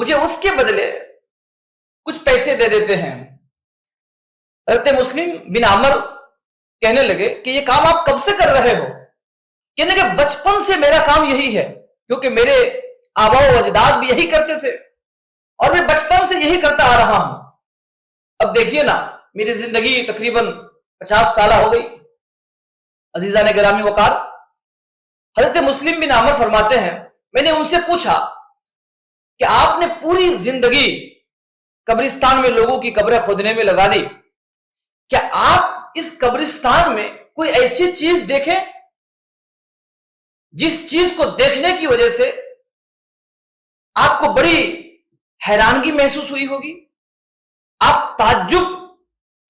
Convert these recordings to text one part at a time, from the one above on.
مجھے اس کے بدلے کچھ پیسے دے دیتے ہیں۔ حضرت مسلم بن عمر کہنے لگے کہ یہ کام آپ کب سے کر رہے ہو؟ کہنے کہ بچپن سے میرا کام یہی ہے، کیونکہ میرے آبا و اجداد بھی یہی کرتے تھے اور میں بچپن سے یہی کرتا آ رہا ہوں۔ اب دیکھیے نا، میری زندگی تقریباً 50 سالہ ہو گئی۔ عزیزان گرامی وقار، حضرت مسلم بن عمر فرماتے ہیں میں نے ان سے پوچھا کہ آپ نے پوری زندگی قبرستان میں لوگوں کی قبریں کھودنے میں لگا دی، کیا آپ اس قبرستان میں کوئی ایسی چیز دیکھیں جس چیز کو دیکھنے کی وجہ سے آپ کو بڑی حیرانگی محسوس ہوئی ہوگی، آپ تعجب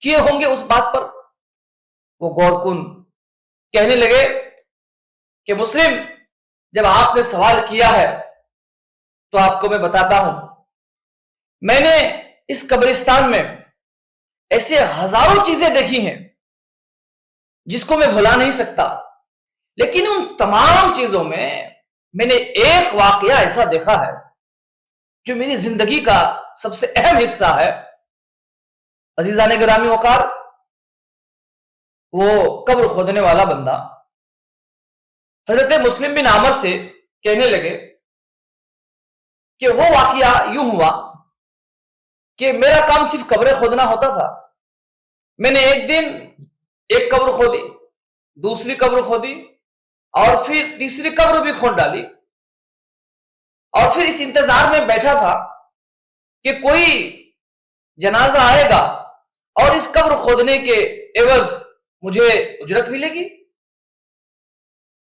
کیے ہوں گے اس بات پر؟ وہ غور کن کہنے لگے کہ مسلم، جب آپ نے سوال کیا ہے تو آپ کو میں بتاتا ہوں، میں نے اس قبرستان میں ایسے ہزاروں چیزیں دیکھی ہیں جس کو میں بھلا نہیں سکتا، لیکن ان تمام چیزوں میں نے ایک واقعہ ایسا دیکھا ہے جو میری زندگی کا سب سے اہم حصہ ہے۔ عزیزان گرامی وقار، وہ قبر کھودنے والا بندہ حضرت مسلم بن عمر سے کہنے لگے کہ وہ واقعہ یوں ہوا کہ میرا کام صرف قبریں کھودنا ہوتا تھا۔ میں نے ایک دن ایک قبر کھودی، دوسری قبر کھودی اور پھر تیسری قبر بھی کھود ڈالی، اور پھر اس انتظار میں بیٹھا تھا کہ کوئی جنازہ آئے گا اور اس قبر کھودنے کے عوض مجھے اجرت ملے گی۔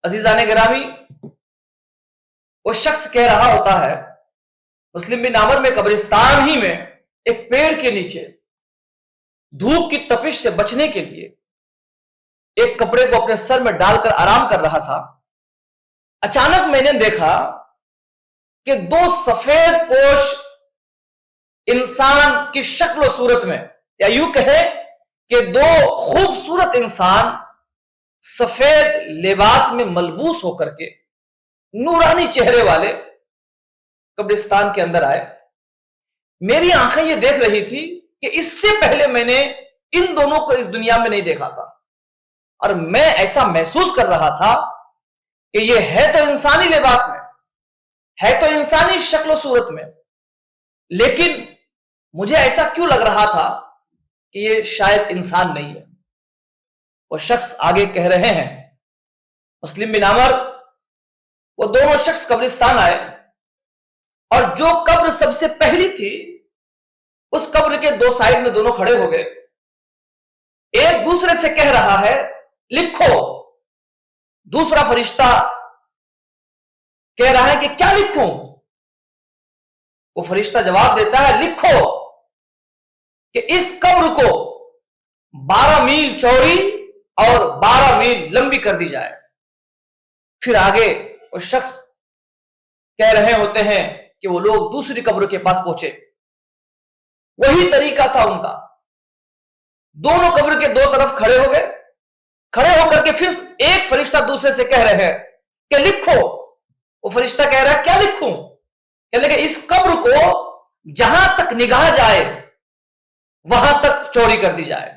عزیزان گرامی، وہ شخص کہہ رہا ہوتا ہے مسلم بن عمر میں قبرستان ہی میں ایک پیڑ کے نیچے دھوپ کی تپش سے بچنے کے لیے ایک کپڑے کو اپنے سر میں ڈال کر آرام کر رہا تھا۔ اچانک میں نے دیکھا کہ دو سفید پوش انسان کی شکل و صورت میں، یا یوں کہے کہ دو خوبصورت انسان سفید لباس میں ملبوس ہو کر کے نورانی چہرے والے قبرستان کے اندر آئے۔ میری آنکھیں یہ دیکھ رہی تھی کہ اس سے پہلے میں نے ان دونوں کو اس دنیا میں نہیں دیکھا تھا، اور میں ایسا محسوس کر رہا تھا کہ یہ ہے تو انسانی لباس میں، ہے تو انسانی شکل و صورت میں، لیکن مجھے ایسا کیوں لگ رہا تھا کہ یہ شاید انسان نہیں ہے۔ وہ شخص آگے کہہ رہے ہیں مسلم بن عمر، وہ دونوں شخص قبرستان آئے اور جو قبر سب سے پہلی تھی اس قبر کے دو سائیڈ میں دونوں کھڑے ہو گئے، ایک دوسرے سے کہہ رہا ہے لکھو، دوسرا فرشتہ کہہ رہا ہے کہ کیا لکھوں؟ وہ فرشتہ جواب دیتا ہے لکھو کہ اس قبر کو 12 میل چوڑی اور 12 میل لمبی کر دی جائے۔ پھر آگے وہ شخص کہہ رہے ہوتے ہیں کہ وہ لوگ دوسری قبر کے پاس پہنچے، وہی طریقہ تھا ان کا، دونوں قبر کے دو طرف کھڑے ہو گئے، کھڑے ہو کر کے پھر ایک فرشتہ دوسرے سے کہہ رہے ہیں کہ لکھو۔ وہ فرشتہ کہہ رہا ہے کیا لکھوں؟ کہ اس قبر کو جہاں تک نگاہ جائے وہاں تک چوڑی کر دی جائے۔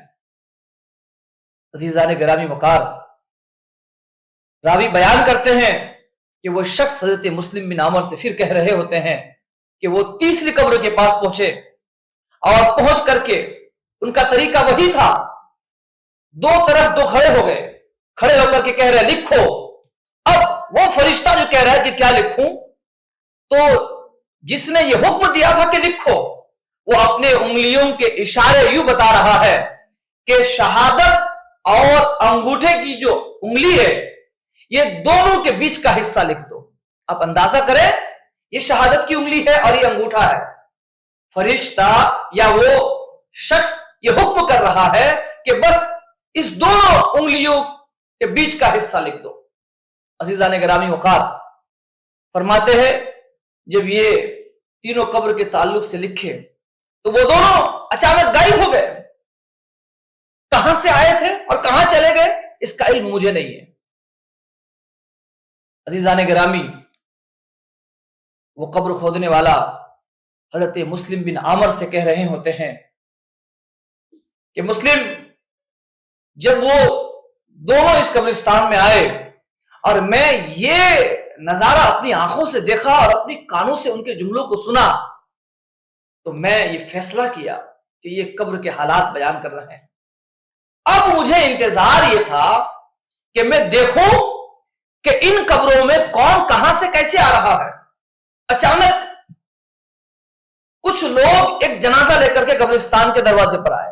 عزیزان گرامی وقار، راوی بیان کرتے ہیں کہ وہ شخص حضرت مسلم بن عمر سے پھر کہہ رہے ہوتے ہیں کہ وہ تیسری قبر کے پاس پہنچے، اور پہنچ کر کے ان کا طریقہ وہی تھا، دو طرف دو کھڑے ہو گئے، کھڑے ہو کر کے کہہ رہے لکھو۔ اب وہ فرشتہ جو کہہ رہا ہے کہ کیا لکھوں، تو جس نے یہ حکم دیا تھا کہ لکھو، وہ اپنے انگلیوں کے اشارے یوں بتا رہا ہے کہ شہادت اور انگوٹھے کی جو انگلی ہے یہ دونوں کے بیچ کا حصہ لکھ دو۔ آپ اندازہ کریں، یہ شہادت کی انگلی ہے اور یہ انگوٹھا ہے، فرشتہ یا وہ شخص یہ حکم کر رہا ہے کہ بس اس دونوں انگلیوں کے بیچ کا حصہ لکھ دو۔ عزیزان گرامی وقار، فرماتے ہیں جب یہ تینوں قبر کے تعلق سے لکھے تو وہ دونوں اچانک غائب ہو گئے۔ کہاں سے آئے تھے اور کہاں چلے گئے اس کا علم مجھے نہیں ہے۔ عزیزان گرامی، وہ قبر کھودنے والا حضرت مسلم بن عامر سے کہہ رہے ہوتے ہیں کہ مسلم جب وہ دونوں اس قبرستان میں آئے اور میں یہ نظارہ اپنی آنکھوں سے دیکھا اور اپنی کانوں سے ان کے جملوں کو سنا تو میں یہ فیصلہ کیا کہ یہ قبر کے حالات بیان کر رہے ہیں۔ اب مجھے انتظار یہ تھا کہ میں دیکھوں کہ ان قبروں میں کون کہاں سے کیسے آ رہا ہے۔ اچانک کچھ لوگ ایک جنازہ لے کر کے قبرستان کے دروازے پر آئے۔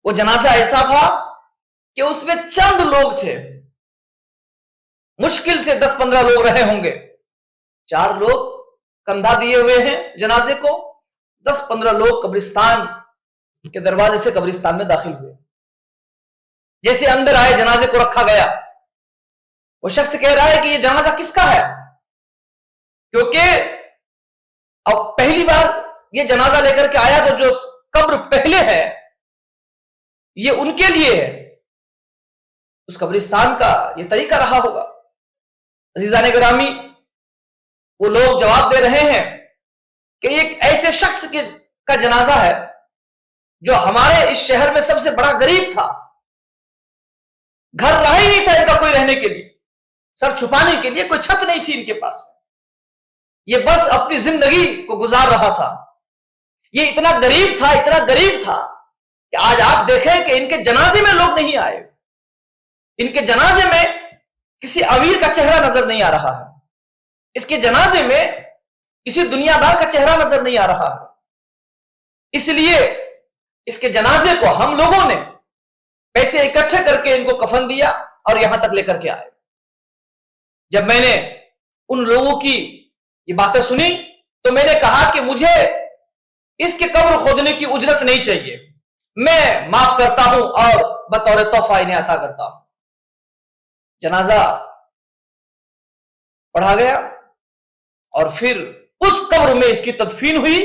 وہ جنازہ ایسا تھا کہ اس میں چند لوگ تھے، مشکل سے 10-15 لوگ رہے ہوں گے۔ 4 لوگ کندھا دیے ہوئے ہیں جنازے کو، 10-15 لوگ قبرستان کے دروازے سے قبرستان میں داخل ہوئے۔ جیسے اندر آئے جنازے کو رکھا گیا، وہ شخص کہہ رہا ہے کہ یہ جنازہ کس کا ہے، کیونکہ اب پہلی بار یہ جنازہ لے کر کے آیا تو جو قبر پہلے ہے یہ ان کے لیے ہے، اس قبرستان کا یہ طریقہ رہا ہوگا۔ عزیزان گرامی، وہ لوگ جواب دے رہے ہیں کہ ایک ایسے شخص کا جنازہ ہے جو ہمارے اس شہر میں سب سے بڑا غریب تھا، گھر رہا ہی نہیں تھا ان کا کوئی رہنے کے لیے، سر چھپانے کے لیے کوئی چھت نہیں تھی ان کے پاس، یہ بس اپنی زندگی کو گزار رہا تھا۔ یہ اتنا غریب تھا، اتنا غریب تھا کہ آج آپ دیکھیں کہ ان کے جنازے میں لوگ نہیں آئے، ان کے جنازے میں کسی امیر کا چہرہ نظر نہیں آ رہا ہے، اس کے جنازے میں کسی دنیا دار کا چہرہ نظر نہیں آ رہا ہے۔ اس لیے اس کے جنازے کو ہم لوگوں نے پیسے اکٹھے کر کے ان کو کفن دیا اور یہاں تک لے کر کے آئے۔ جب میں نے ان لوگوں کی یہ باتیں سنی تو میں نے کہا کہ مجھے اس کے قبر کھودنے کی اجرت نہیں چاہیے، میں معاف کرتا ہوں اور بطور تحفہ انہیں عطا کرتا ہوں۔ جنازہ پڑھا گیا اور پھر اس قبر میں اس کی تدفین ہوئی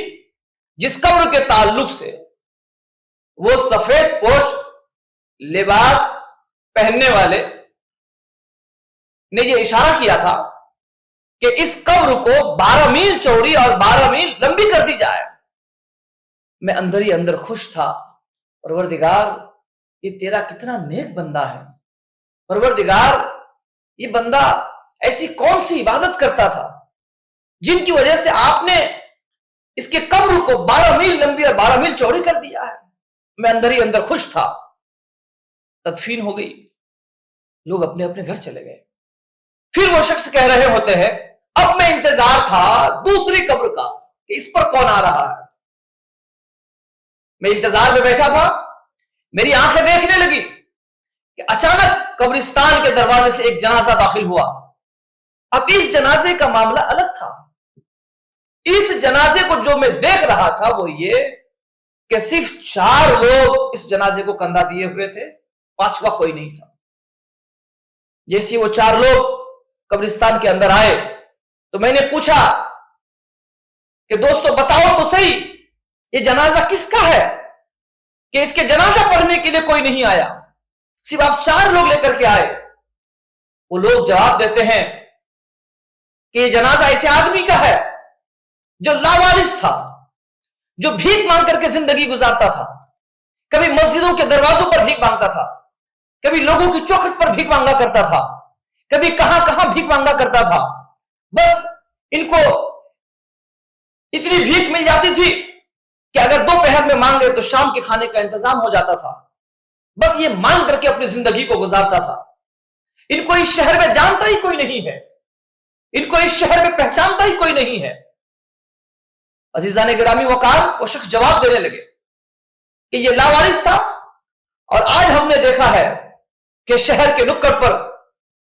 جس قبر کے تعلق سے وہ سفید پوش لباس پہننے والے نے یہ اشارہ کیا تھا کہ اس قبر کو 12 میل چوڑی اور 12 میل لمبی کر دی جائے۔ میں اندر ہی اندر خوش تھا، پروردگار یہ تیرا کتنا نیک بندہ ہے، پروردگار یہ بندہ ایسی کون سی عبادت کرتا تھا جن کی وجہ سے آپ نے اس کے قبر کو 12 میل لمبی اور 12 میل چوڑی کر دیا ہے۔ میں اندر ہی اندر خوش تھا۔ تدفین ہو گئی، لوگ اپنے اپنے گھر چلے گئے۔ پھر وہ شخص کہہ رہے ہوتے ہیں اب میں انتظار تھا دوسری قبر کا کہ اس پر کون آ رہا ہے۔ میں انتظار میں بیٹھا تھا، میری آنکھیں دیکھنے لگی کہ اچانک قبرستان کے دروازے سے ایک جنازہ داخل ہوا۔ اب اس جنازے کا معاملہ الگ تھا۔ اس جنازے کو جو میں دیکھ رہا تھا وہ یہ کہ صرف 4 لوگ اس جنازے کو کندھا دیے ہوئے تھے، 5واں کوئی نہیں تھا۔ جیسے وہ 4 لوگ قبرستان کے اندر آئے تو میں نے پوچھا کہ دوستو بتاؤ تو صحیح یہ جنازہ کس کا ہے کہ اس کے جنازہ پڑھنے کے لیے کوئی نہیں آیا، صرف آپ 4 لوگ لے کر کے آئے۔ وہ لوگ جواب دیتے ہیں کہ یہ جنازہ ایسے آدمی کا ہے جو لاوارث تھا، جو بھیک مانگ کر کے زندگی گزارتا تھا، کبھی مسجدوں کے دروازوں پر بھیک مانگتا تھا، کبھی لوگوں کی چوکھٹ پر بھیک مانگا کرتا تھا، کبھی کہاں کہاں بھیک مانگا کرتا تھا۔ بس ان کو اتنی بھیک مل جاتی تھی کہ اگر دوپہر میں مانگے تو شام کے کھانے کا انتظام ہو جاتا تھا۔ بس یہ مانگ کر کے اپنی زندگی کو گزارتا تھا۔ ان کو اس شہر میں جانتا ہی کوئی نہیں ہے، ان کو اس شہر میں پہچانتا ہی کوئی نہیں ہے۔ عزیزان گرامی وقار، وہ شخص جواب دینے لگے کہ یہ لاوارث تھا اور آج ہم نے دیکھا ہے کہ شہر کے نکڑ پر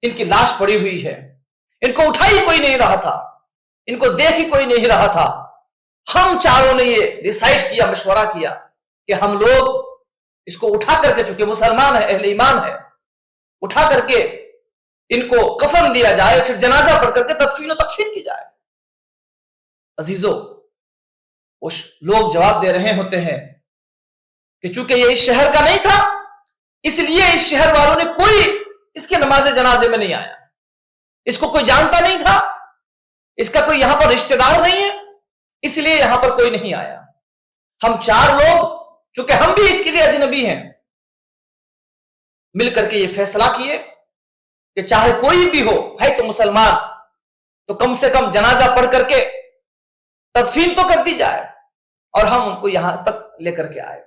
ان کی لاش پڑی ہوئی ہے، ان کو اٹھا ہی کوئی نہیں رہا تھا، ان کو دیکھ ہی کوئی نہیں رہا تھا۔ ہم چاروں نے یہ ڈیسائیڈ کیا، مشورہ کیا کہ ہم لوگ اس کو اٹھا کر کے، چونکہ مسلمان ہے، اہل ایمان ہے، اٹھا کر کے ان کو کفن دیا جائے، پھر جنازہ پڑھ کر کے تدفین و تکفین کی جائے۔ عزیزو، لوگ جواب دے رہے ہوتے ہیں کہ چونکہ یہ اس شہر کا نہیں تھا اس لیے اس شہر والوں نے کوئی اس کے نماز جنازے میں نہیں آیا، اس کو کوئی جانتا نہیں تھا، اس کا کوئی یہاں پر رشتہ دار نہیں ہے، اس لیے یہاں پر کوئی نہیں آیا. ہم 4 لوگ چونکہ ہم بھی اس کے لیے اجنبی ہیں مل کر کے یہ فیصلہ کیے کہ چاہے کوئی بھی ہو ہے تو مسلمان تو کم سے کم جنازہ پڑھ کر کے تدفین تو کر دی جائے اور ہم ان کو یہاں تک لے کر کے آئے.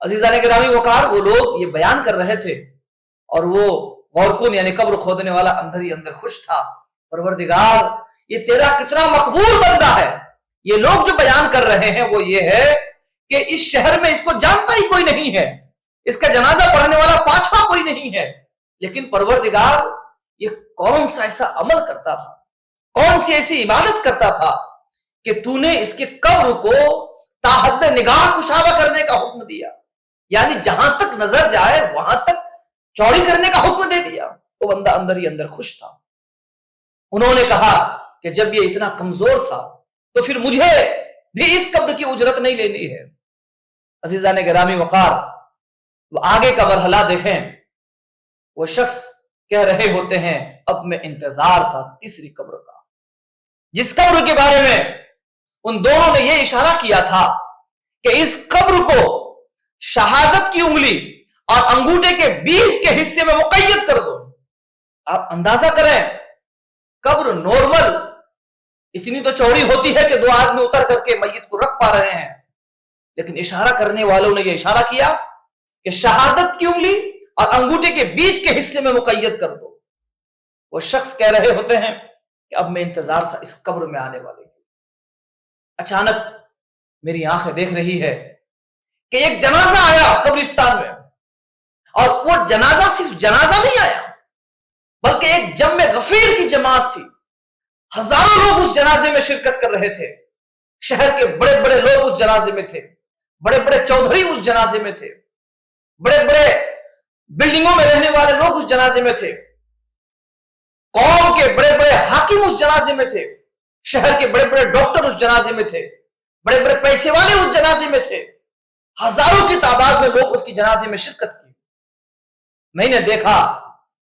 عزیزان گرامی وقار وہ لوگ یہ بیان کر رہے تھے اور وہ غورکن یعنی قبر کھودنے والا اندر ہی اندر خوش تھا. پروردگار یہ تیرا کتنا مقبول بندہ ہے. یہ لوگ جو بیان کر رہے ہیں وہ یہ ہے کہ اس شہر میں اس کو جانتا ہی کوئی نہیں ہے, اس کا جنازہ پڑھنے والا پانچواں کوئی نہیں ہے, لیکن پروردگار یہ کون سا ایسا عمل کرتا تھا, کون سی ایسی عبادت کرتا تھا کہ تو نے اس کے قبر کو تاحد نگاہ کشادہ کرنے کا حکم دیا, یعنی جہاں تک نظر جائے وہاں تک چوڑی کرنے کا حکم دے دیا. وہ بندہ اندر ہی اندر خوش تھا. انہوں نے کہا کہ جب یہ اتنا کمزور تھا تو پھر مجھے بھی اس قبر کی اجرت نہیں لینی ہے. عزیزان گرامی وقار وہ آگے کا مرحلہ دیکھیں. وہ شخص کہہ رہے ہوتے ہیں اب میں انتظار تھا تیسری قبر کا, جس قبر کے بارے میں ان دونوں نے یہ اشارہ کیا تھا کہ اس قبر کو شہادت کی انگلی اور انگوٹھے کے بیچ کے حصے میں مقید کر دو. آپ اندازہ کریں قبر نارمل اتنی تو چوڑی ہوتی ہے کہ 2 آدمی اتر کر کے میت کو رکھ پا رہے ہیں, لیکن اشارہ کرنے والوں نے یہ اشارہ کیا کہ شہادت کی انگلی اور انگوٹھے کے بیچ کے حصے میں مقید کر دو. وہ شخص کہہ رہے ہوتے ہیں کہ اب میں انتظار تھا اس قبر میں آنے والے کی. اچانک میری آنکھیں دیکھ رہی ہے کہ ایک جنازہ آیا قبرستان میں, اور وہ جنازہ صرف جنازہ نہیں آیا بلکہ ایک جمع غفیر کی جماعت تھی. ہزاروں لوگ اس جنازے میں شرکت کر رہے تھے. شہر کے بڑے بڑے لوگ اس جنازے میں تھے, بڑے بڑے چودھری اس جنازے میں تھے, بڑے بڑے بلڈنگوں میں رہنے والے لوگ اس جنازے میں تھے, قوم کے بڑے بڑے حاکم اس جنازے میں تھے, شہر کے بڑے بڑے ڈاکٹر اس جنازے میں تھے, بڑے بڑے پیسے والے اس جنازے میں تھے. ہزاروں کی تعداد میں لوگ اس کی جنازے میں شرکت کی. میں نے دیکھا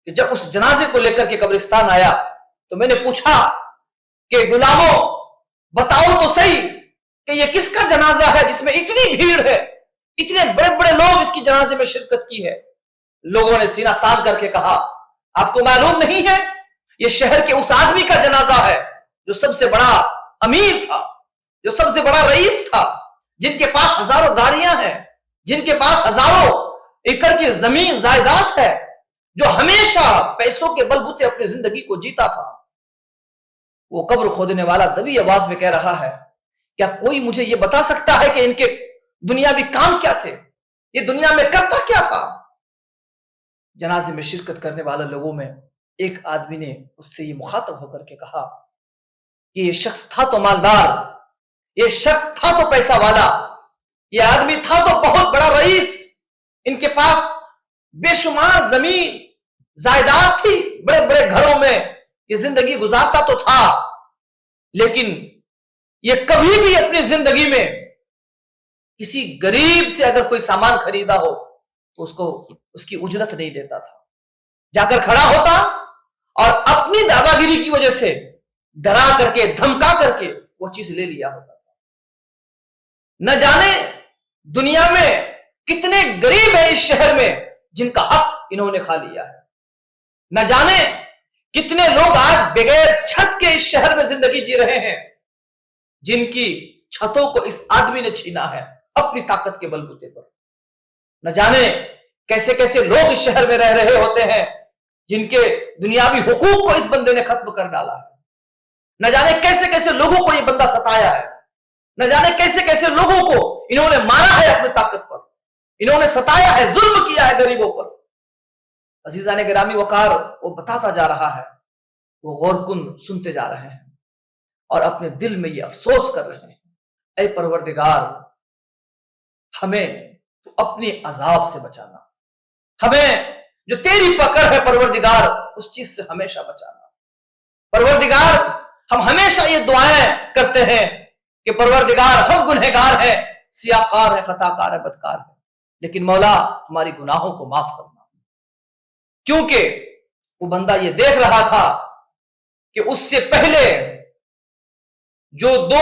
کہ جب اس جنازے کو لے کر کے قبرستان آیا تو میں نے پوچھا کہ غلاموں بتاؤ تو صحیح کہ یہ کس کا جنازہ ہے جس میں اتنی بھیڑ ہے, اتنے بڑے بڑے لوگ اس کی جنازے میں شرکت کی ہے. لوگوں نے سینہ تان کر کے کہا آپ کو معلوم نہیں ہے یہ شہر کے اس آدمی کا جنازہ ہے جو سب سے بڑا امیر تھا, جو سب سے بڑا رئیس تھا, جن کے پاس ہزاروں گاڑیاں ہیں, جن کے پاس ہزاروں ایکڑ کی زمین جائیداد ہے, جو ہمیشہ پیسوں کے بلبوتے اپنی زندگی کو جیتا تھا. وہ قبر کھودنے والا دبی آواز میں کہہ رہا ہے کیا کوئی مجھے یہ بتا سکتا ہے کہ ان کے دنیاوی کام کیا تھے, یہ دنیا میں کرتا کیا تھا؟ جنازے میں شرکت کرنے والے لوگوں میں ایک آدمی نے اس سے یہ مخاطب ہو کر کے کہا کہ یہ شخص تھا تو مالدار, یہ شخص تھا تو پیسہ والا, یہ آدمی تھا تو بہت بڑا رئیس, ان کے پاس بے شمار زمین جائیداد تھی, بڑے بڑے گھروں میں یہ زندگی گزارتا تو تھا, لیکن یہ کبھی بھی اپنی زندگی میں کسی غریب سے اگر کوئی سامان خریدا ہو تو اس کو اس کی اجرت نہیں دیتا تھا. جا کر کھڑا ہوتا اور اپنی دادا گیری کی وجہ سے ڈرا کر کے دھمکا کر کے وہ چیز لے لیا ہوتا تھا. نہ جانے دنیا میں کتنے غریب ہیں اس شہر میں جن کا حق انہوں نے کھا لیا ہے. نہ جانے کتنے لوگ آج بغیر چھت کے اس شہر میں زندگی جی رہے ہیں جن کی چھتوں کو اس آدمی نے چھینا ہے اپنی طاقت کے بلبوتے پر. نہ جانے کیسے کیسے لوگ اس شہر میں رہ رہے ہوتے ہیں جن کے دنیاوی حقوق کو اس بندے نے ختم کر ڈالا ہے. نہ جانے کیسے کیسے لوگوں کو یہ بندہ ستایا ہے, نہ جانے کیسے کیسے لوگوں کو انہوں نے مارا ہے اپنی طاقت پر, انہوں نے ستایا ہے, ظلم کیا ہے غریبوں پر. عزیزان گرامی وقار وہ بتاتا جا رہا ہے, وہ غور کن سنتے جا رہے ہیں اور اپنے دل میں یہ افسوس کر رہے ہیں اے پروردگار ہمیں تو اپنے عذاب سے بچانا, ہمیں جو تیری پکڑ ہے پروردگار اس چیز سے ہمیشہ بچانا. پروردگار ہم ہمیشہ یہ دعائیں کرتے ہیں کہ پروردگار ہم گنہگار ہیں, سیاکار ہے, خطاکار ہے, بدکار ہے, لیکن مولا ہماری گناہوں کو معاف کرنا. کیونکہ وہ بندہ یہ دیکھ رہا تھا کہ اس سے پہلے جو 2